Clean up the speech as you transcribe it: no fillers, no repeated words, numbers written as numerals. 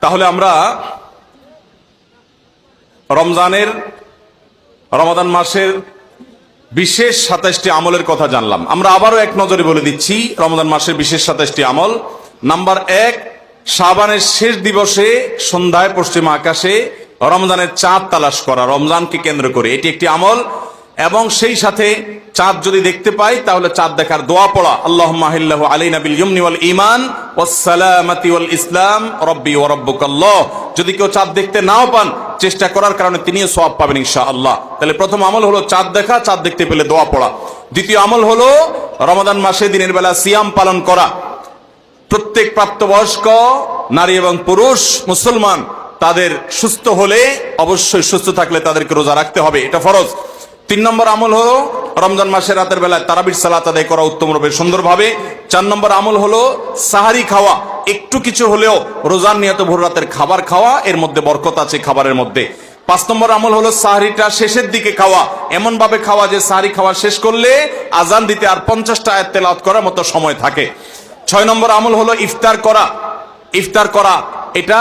তাহলে আমরা রমাদান মাসের বিশেষ 27টি আমলের কথা জানলাম। আমরা আবারও এক নজরে বলে দিচ্ছি রমাদান মাসের বিশেষ 27টি আমল। নাম্বার 1, শাবানের শেষ দিবসে সন্ধ্যায় পশ্চিম আকাশে রমজানের চাঁদ তালাশ করা, রমজানকে কেন্দ্র করে এটি একটি আমল। এবং সেই সাথে চাঁদ যদি দেখতে পাই তাহলে চাঁদ দেখার দোয়া পড়া, আল্লাহুম্মা আহিল্লাহু আলাইনা বিল ইয়ুমনি ওয়াল ঈমান ওয়াস সালামাতি ওয়াল ইসলাম রব্বি ওয়া রাব্বুকাল্লাহ। যদি কেউ চাঁদ দেখতে নাও পান, চেষ্টা করার কারণে তিনিও সওয়াব পাবেন ইনশাআল্লাহ। তাহলে প্রথম আমল হলো চাঁদ দেখা, চাঁদ দেখতে পেলে দোয়া পড়া। দ্বিতীয় আমল হলো রমাদান মাসে দিনের বেলা সিয়াম পালন করা। প্রত্যেক প্রাপ্তবয়স্ক নারী এবং পুরুষ মুসলমান তাদের সুস্থ হলে, অবশ্যই সুস্থ থাকলে তাদেরকে রোজা রাখতে হবে, এটা ফরজ। 3 নম্বর আমল হলো রমজান মাসের রাতের বেলায় তারাবির সালাত আদায় করা উত্তম রূপে সুন্দরভাবে। 4 নম্বর আমল হলো সাহারি খাওয়া, একটু কিছু হলেও রোজার নিয়ত ভোর রাতের খাবার খাওয়া, এর মধ্যে বরকত আছে খাবারের মধ্যে। 5 নম্বর আমল হলো সাহারিটা শেষের দিকে খাওয়া, এমন ভাবে খাওয়া যে সাহারি খাওয়া শেষ করলে আজান দিতে আর 50টা আয়াত তেলাওয়াত করার মতো সময় থাকে। 6 নম্বর আমল হলো ইফতার করা। এটা